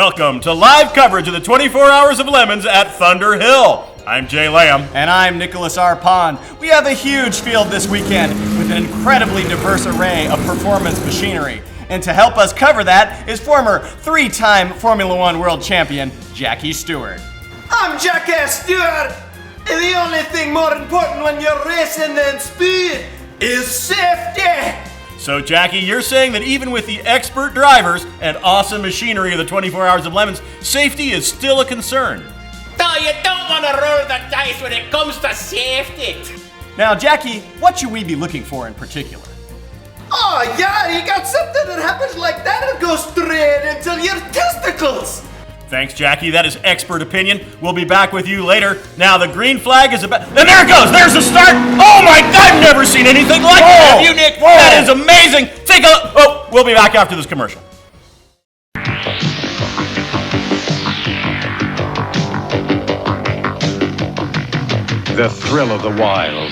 Welcome to live coverage of the 24 Hours of Lemons at Thunderhill. I'm Jay Lamb. And I'm Nicholas R. Pond. We have a huge field this weekend with an incredibly diverse array of performance machinery. And to help us cover that is former three-time Formula One world champion, Jackie Stewart. I'm Jackass Stewart, and the only thing more important when you're racing than speed is safety. So, Jackie, you're saying that even with the expert drivers and awesome machinery of the 24 Hours of Lemons, safety is still a concern. No, you don't want to roll the dice when it comes to safety. Now, Jackie, what should we be looking for in particular? Oh yeah, you got something that happens like that, it goes straight into your testicles. Thanks, Jackie. That is expert opinion. We'll be back with you later. Now, the green flag is about... And there it goes! There's the start! Oh my God! I've never seen anything like that! Have you, Nick? Whoa. That is amazing! Take a look! Oh, we'll be back after this commercial. The thrill of the wild.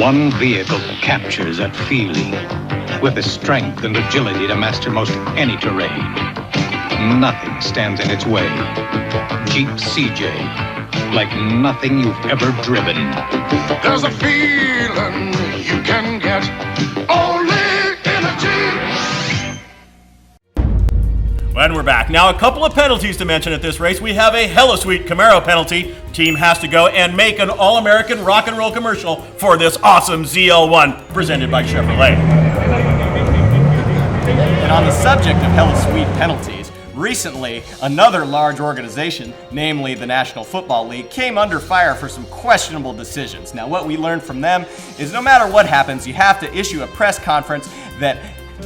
One vehicle captures that feeling with the strength and agility to master most any terrain. Nothing stands in its way. Jeep CJ, like nothing you've ever driven. There's a feeling you can get only in a Jeep. And we're back. Now, a couple of penalties to mention at this race. We have a hella sweet Camaro penalty. Team has to go and make an all-American rock and roll commercial for this awesome ZL1 presented by Chevrolet. And on the subject of hella sweet penalties, recently, another large organization, namely the National Football League, came under fire for some questionable decisions. Now, what we learned from them is no matter what happens, you have to issue a press conference that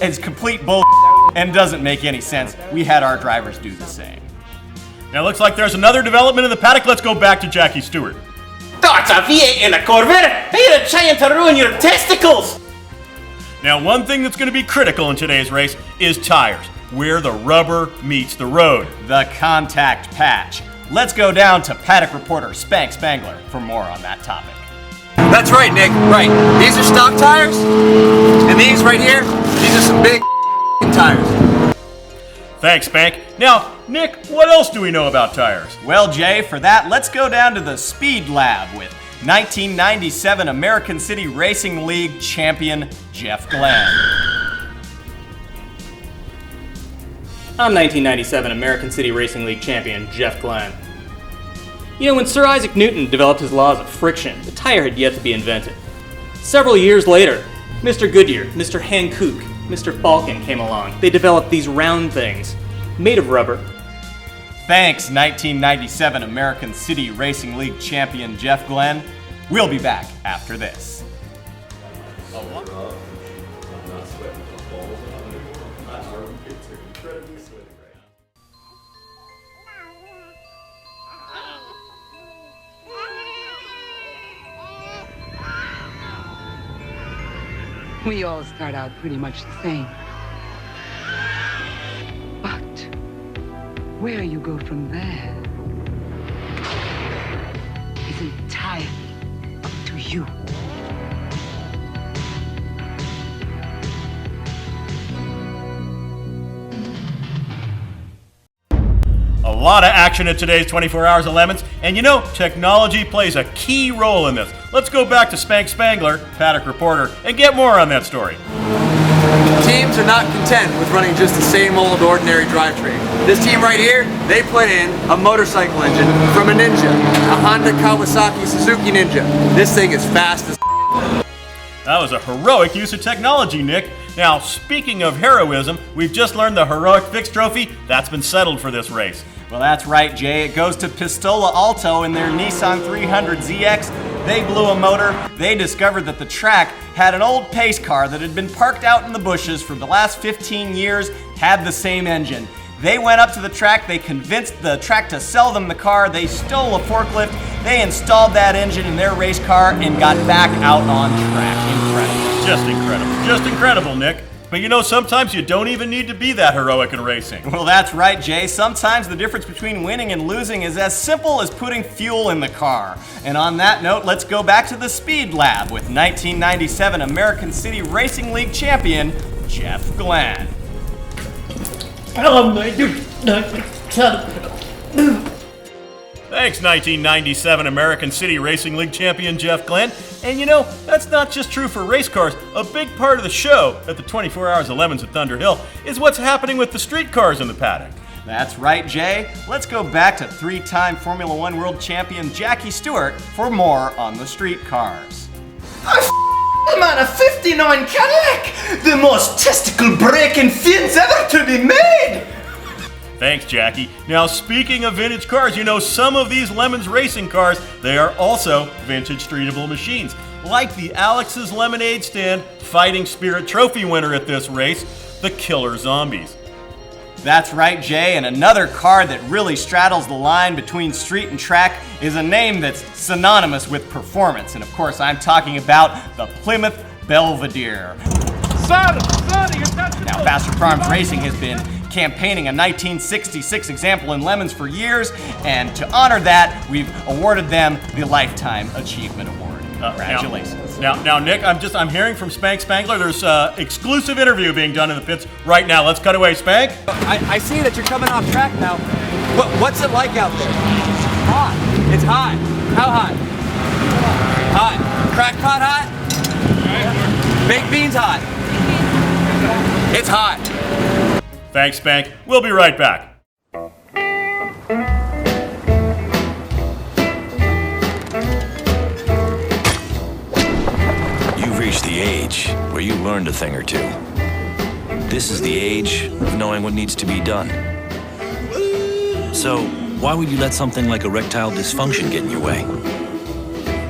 is complete bull and doesn't make any sense. We had our drivers do the same. Now, looks like there's another development in the paddock. Let's go back to Jackie Stewart. That's a V8 in a Corvette. Hey, you're trying to ruin your testicles. Now, one thing that's going to be critical in today's race is tires, where the rubber meets the road. The contact patch. Let's go down to paddock reporter Spank Spangler for more on that topic. That's right, Nick. Right. These are stock tires, and these right here, these are some big tires. Thanks, Spank. Now, Nick, what else do we know about tires? Well, Jay, for that, let's go down to the SpeedLab with 1997 American City Racing League champion Jeff Glenn. I'm 1997 American City Racing League champion Jeff Glenn. You know, when Sir Isaac Newton developed his laws of friction, the tire had yet to be invented. Several years later, Mr. Goodyear, Mr. Hankook, Mr. Falcon came along. They developed these round things, made of rubber. Thanks, 1997 American City Racing League champion Jeff Glenn. We'll be back after this. We all start out pretty much the same. But where you go from there is entirely up to you. A lot of action in today's 24 Hours of Lemons, and you know, technology plays a key role in this. Let's go back to Spank Spangler, paddock reporter, and get more on that story. Teams are not content with running just the same old ordinary drivetrain. This team right here, they put in a motorcycle engine from a Ninja, a Honda Kawasaki Suzuki Ninja. This thing is fast as That was a heroic use of technology, Nick. Now, speaking of heroism, we've just learned the Heroic Fix Trophy. That's been settled for this race. Well, that's right, Jay. It goes to Pistola Alto in their Nissan 300ZX. They blew a motor. They discovered that the track had an old pace car that had been parked out in the bushes for the last 15 years, had the same engine. They went up to the track, they convinced the track to sell them the car, they stole a forklift, they installed that engine in their race car and got back out on track. Incredible. Just incredible. Just incredible, Nick. But you know, sometimes you don't even need to be that heroic in racing. Well, that's right, Jay. Sometimes the difference between winning and losing is as simple as putting fuel in the car. And on that note, let's go back to the SpeedLab with 1997 American City Racing League champion, Jeff Glenn. Thanks, 1997 American City Racing League champion Jeff Glenn. And you know, that's not just true for race cars. A big part of the show at the 24 Hours of Lemons at Thunderhill is what's happening with the street cars in the paddock. That's right, Jay. Let's go back to 3-time Formula One world champion Jackie Stewart for more on the street cars. I'm on a 59 Cadillac! The most testicle-breaking fins ever to be made! Thanks, Jackie. Now, speaking of vintage cars, you know, some of these LeMons racing cars, they are also vintage streetable machines. Like the Alex's Lemonade Stand Fighting Spirit Trophy winner at this race, the Killer ZomBees. That's right, Jay, and another car that really straddles the line between street and track is a name that's synonymous with performance. And of course, I'm talking about the Plymouth Belvedere. Now, Faster Farms Racing has been campaigning a 1966 example in LeMons for years, and to honor that, we've awarded them the Lifetime Achievement Award. Congratulations. Now, Nick, I'm hearing from Spank Spangler. There's an exclusive interview being done in the pits right now. Let's cut away, Spank. I see that you're coming off track now. What's it like out there? Hot. It's hot. How hot? Hot. Crackpot hot? Baked beans hot. It's hot. Thanks, Spank. We'll be right back. You've reached the age where you learned a thing or two. This is the age of knowing what needs to be done. So, why would you let something like erectile dysfunction get in your way?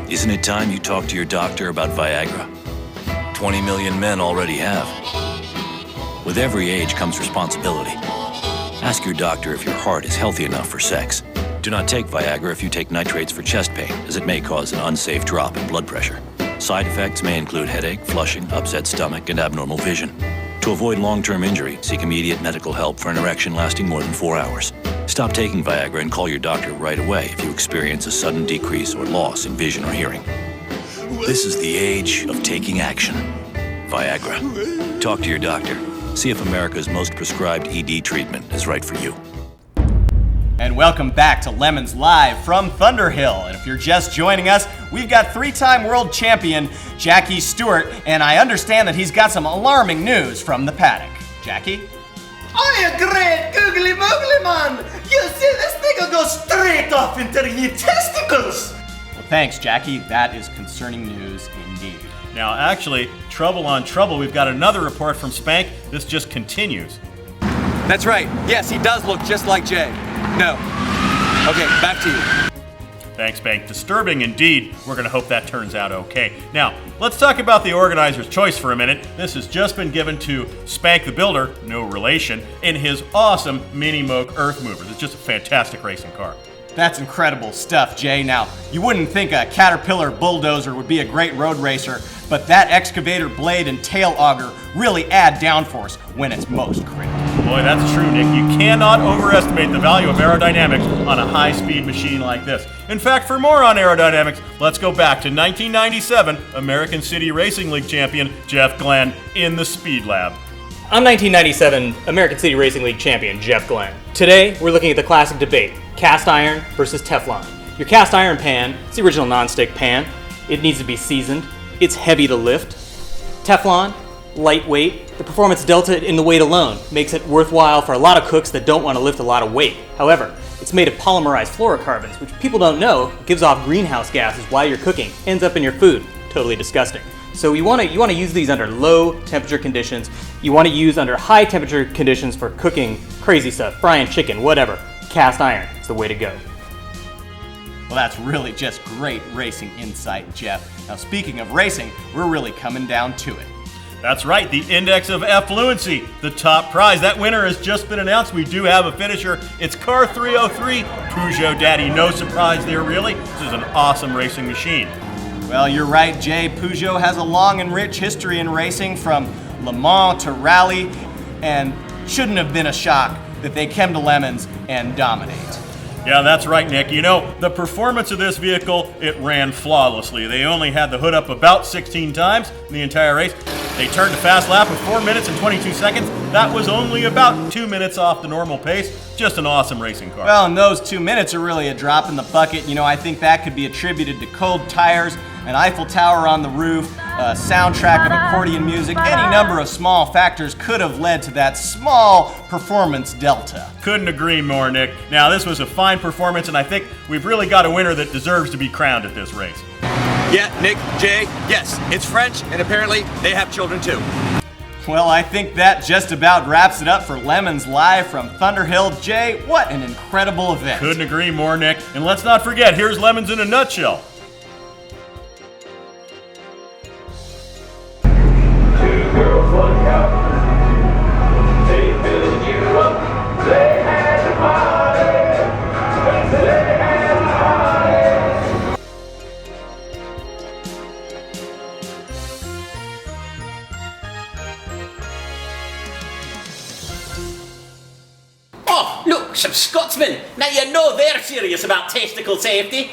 Isn't it time you talk to your doctor about Viagra? 20 million men already have. With every age comes responsibility. Ask your doctor if your heart is healthy enough for sex. Do not take Viagra if you take nitrates for chest pain, as it may cause an unsafe drop in blood pressure. Side effects may include headache, flushing, upset stomach, and abnormal vision. To avoid long-term injury, seek immediate medical help for an erection lasting more than 4 hours. Stop taking Viagra and call your doctor right away if you experience a sudden decrease or loss in vision or hearing. This is the age of taking action. Viagra. Talk to your doctor. See if America's most prescribed ED treatment is right for you. And welcome back to LeMons Live from Thunderhill. And if you're just joining us, we've got 3-time world champion Jackie Stewart, and I understand that he's got some alarming news from the paddock. Jackie? Oh, you great googly moogly man! You see, this thing will go straight off into your testicles! Well, thanks, Jackie. That is concerning news indeed. Now, actually, trouble on trouble. We've got another report from Spank. This just continues. That's right. Yes, he does look just like Jay. No. Okay, back to you. Thanks, Spank. Disturbing indeed. We're going to hope that turns out okay. Now, let's talk about the organizer's choice for a minute. This has just been given to Spank the Builder, no relation, in his awesome Mini Moke Earth Movers. It's just a fantastic racing car. That's incredible stuff, Jay. Now, you wouldn't think a Caterpillar bulldozer would be a great road racer, but that excavator blade and tail auger really add downforce when it's most critical. Boy, that's true, Nick. You cannot overestimate the value of aerodynamics on a high-speed machine like this. In fact, for more on aerodynamics, let's go back to 1997 American City Racing League champion Jeff Glenn in the SpeedLab. I'm 1997 American City Racing League champion Jeff Glenn. Today, we're looking at the classic debate, cast iron versus Teflon. Your cast iron pan, it's the original non-stick pan. It needs to be seasoned. It's heavy to lift. Teflon, lightweight. The performance delta in the weight alone makes it worthwhile for a lot of cooks that don't want to lift a lot of weight. However, it's made of polymerized fluorocarbons, which people don't know gives off greenhouse gases while you're cooking, ends up in your food. Totally disgusting. So you want to use these under low temperature conditions. You want to use under high temperature conditions for cooking crazy stuff, frying chicken, whatever. Cast iron is the way to go. Well, that's really just great racing insight, Jeff. Now, speaking of racing, we're really coming down to it. That's right, the Index of Effluency, the top prize. That winner has just been announced. We do have a finisher. It's car 303, Peugeot Daddy. No surprise there, really. This is an awesome racing machine. Well, you're right, Jay. Peugeot has a long and rich history in racing, from LeMons to Rally, and shouldn't have been a shock that they came to LeMons and dominate. Yeah, that's right, Nick. You know, the performance of this vehicle, it ran flawlessly. They only had the hood up about 16 times in the entire race. They turned a fast lap of 4 minutes and 22 seconds. That was only about 2 minutes off the normal pace. Just an awesome racing car. Well, and those 2 minutes are really a drop in the bucket. You know, I think that could be attributed to cold tires, an Eiffel Tower on the roof, a soundtrack of accordion music. Any number of small factors could have led to that small performance delta. Couldn't agree more, Nick. Now, this was a fine performance, and I think we've really got a winner that deserves to be crowned at this race. Yeah, Nick, Jay, yes, it's French, and apparently they have children too. Well, I think that just about wraps it up for LeMons live from Thunderhill. Jay, what an incredible event. Couldn't agree more, Nick. And let's not forget, here's LeMons in a nutshell. Oh, look, some Scotsmen. Now you know they're serious about testicle safety.